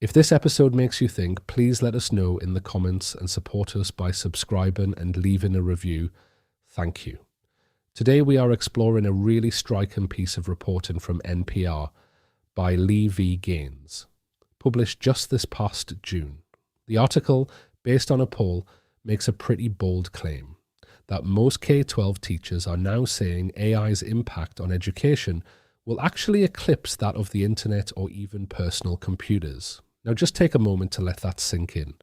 If this episode makes you think, please let us know in the comments and support us by subscribing and leaving a review. Thank you. Today we are exploring a really striking piece of reporting from NPR by Lee V. Gaines, published just this past June. The article, based on a poll, makes a pretty bold claim that most K-12 teachers are now saying AI's impact on education will actually eclipse that of the internet or even personal computers. Now just take a moment to let that sink in.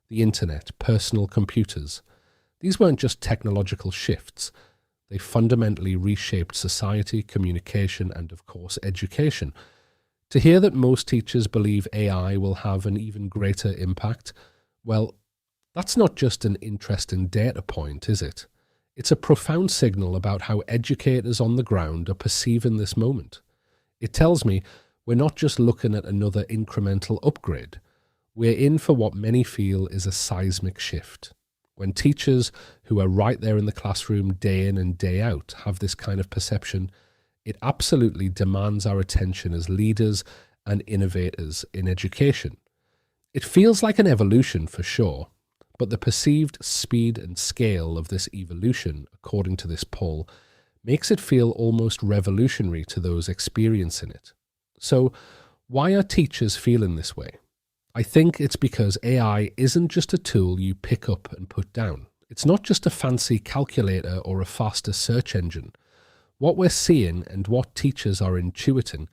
The internet, personal computers. These weren't just technological shifts. They fundamentally reshaped society, communication, and of course education. To hear that most teachers believe AI will have an even greater impact, well, that's not just an interesting data point, is it? It's a profound signal about how educators on the ground are perceiving this moment. It tells me we're not just looking at another incremental upgrade. We're in for what many feel is a seismic shift. When teachers who are right there in the classroom day in and day out have this kind of perception, it absolutely demands our attention as leaders and innovators in education. It feels like an evolution for sure, but the perceived speed and scale of this evolution, according to this poll, makes it feel almost revolutionary to those experiencing it. So, why are teachers feeling this way? I think it's because AI isn't just a tool you pick up and put down. It's not just a fancy calculator or a faster search engine. What we're seeing and what teachers are intuiting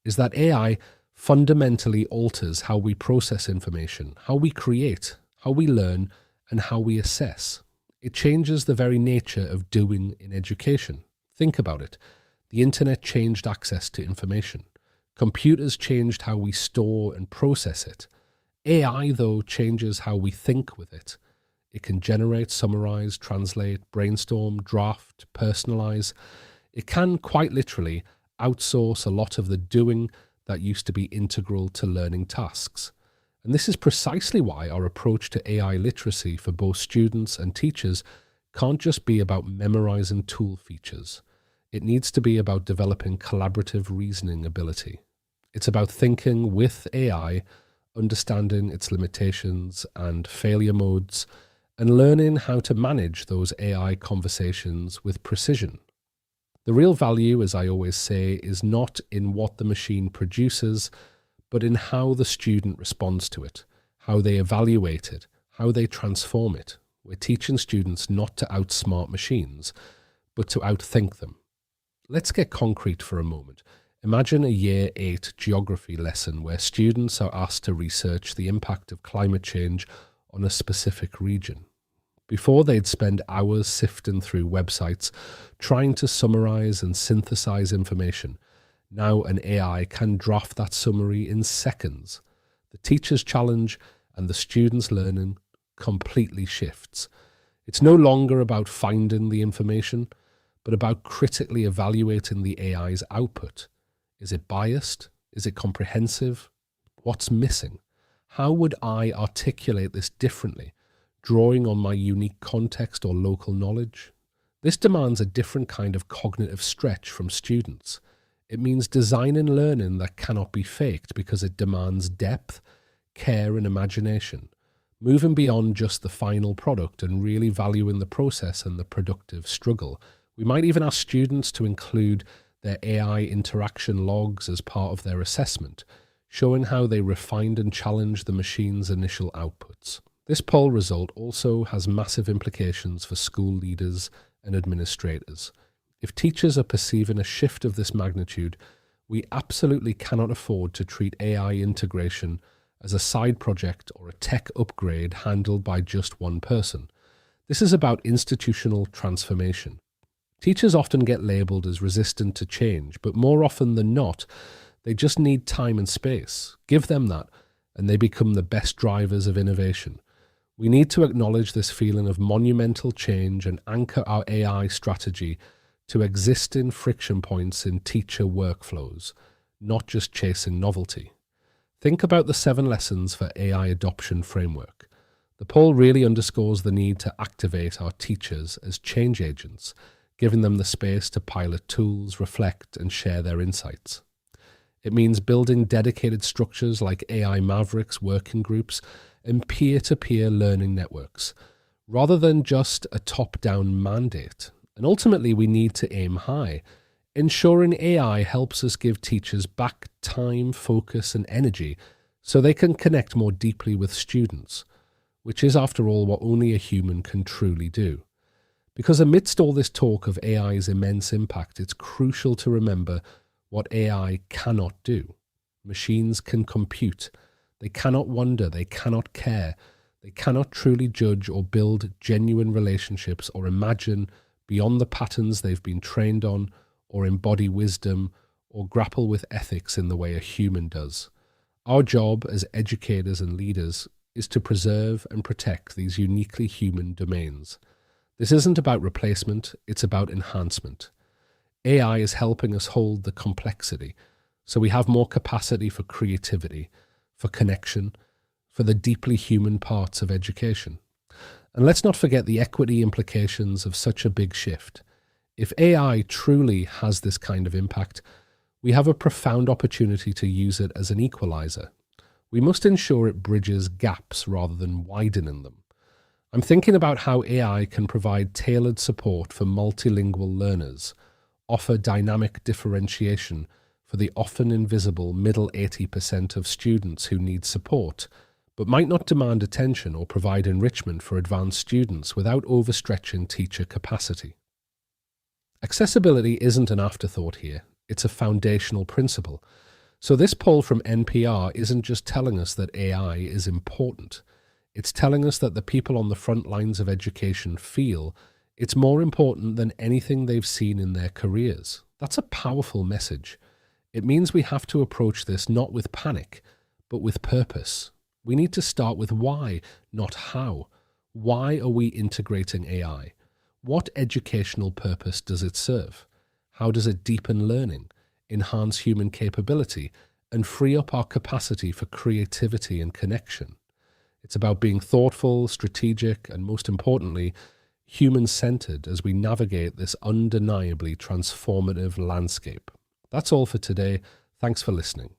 is that AI fundamentally alters how we process information, how we create, how we learn, and how we assess. It changes the very nature of doing in education. Think about it. The internet changed access to information. Computers changed how we store and process it. AI, though, changes how we think with it. It can generate, summarize, translate, brainstorm, draft, personalize. It can, quite literally, outsource a lot of the doing that used to be integral to learning tasks. And this is precisely why our approach to AI literacy for both students and teachers can't just be about memorizing tool features. It needs to be about developing collaborative reasoning ability. It's about thinking with AI, understanding its limitations and failure modes, and learning how to manage those AI conversations with precision. The real value, as I always say, is not in what the machine produces, but in how the student responds to it, how they evaluate it, how they transform it. We're teaching students not to outsmart machines, but to outthink them. Let's get concrete for a moment. Imagine a Year 8 geography lesson where students are asked to research the impact of climate change on a specific region. Before, they'd spend hours sifting through websites, trying to summarize and synthesize information. Now an AI can draft that summary in seconds. The teacher's challenge and the student's learning completely shifts. It's no longer about finding the information, but about critically evaluating the AI's output. Is it biased? Is it comprehensive? What's missing? How would I articulate this differently, drawing on my unique context or local knowledge? This demands a different kind of cognitive stretch from students. It means designing learning that cannot be faked because it demands depth, care, and imagination, moving beyond just the final product and really valuing the process and the productive struggle. We might even ask students to include their AI interaction logs as part of their assessment, showing how they refined and challenged the machine's initial outputs. This poll result also has massive implications for school leaders and administrators. If teachers are perceiving a shift of this magnitude, we absolutely cannot afford to treat AI integration as a side project or a tech upgrade handled by just one person. This is about institutional transformation. Teachers often get labelled as resistant to change, but more often than not, they just need time and space. Give them that, and they become the best drivers of innovation. We need to acknowledge this feeling of monumental change and anchor our AI strategy to existing friction points in teacher workflows, not just chasing novelty. Think about the 7 lessons for AI adoption framework. The poll really underscores the need to activate our teachers as change agents, giving them the space to pilot tools, reflect, and share their insights. It means building dedicated structures like AI Mavericks working groups and peer-to-peer learning networks, rather than just a top-down mandate. And ultimately, we need to aim high, ensuring AI helps us give teachers back time, focus, and energy so they can connect more deeply with students, which is, after all, what only a human can truly do. Because amidst all this talk of AI's immense impact, it's crucial to remember what AI cannot do. Machines can compute. They cannot wonder. They cannot care. They cannot truly judge or build genuine relationships or imagine beyond the patterns they've been trained on, or embody wisdom, or grapple with ethics in the way a human does. Our job as educators and leaders is to preserve and protect these uniquely human domains. This isn't about replacement, it's about enhancement. AI is helping us hold the complexity, so we have more capacity for creativity, for connection, for the deeply human parts of education. And let's not forget the equity implications of such a big shift. If AI truly has this kind of impact, we have a profound opportunity to use it as an equalizer. We must ensure it bridges gaps rather than widening them. I'm thinking about how AI can provide tailored support for multilingual learners, offer dynamic differentiation for the often invisible middle 80% of students who need support, but might not demand attention or provide enrichment for advanced students without overstretching teacher capacity. Accessibility isn't an afterthought here, it's a foundational principle. So this poll from NPR isn't just telling us that AI is important. It's telling us that the people on the front lines of education feel it's more important than anything they've seen in their careers. That's a powerful message. It means we have to approach this not with panic, but with purpose. We need to start with why, not how. Why are we integrating AI? What educational purpose does it serve? How does it deepen learning, enhance human capability, and free up our capacity for creativity and connection? It's about being thoughtful, strategic, and most importantly, human-centered as we navigate this undeniably transformative landscape. That's all for today. Thanks for listening.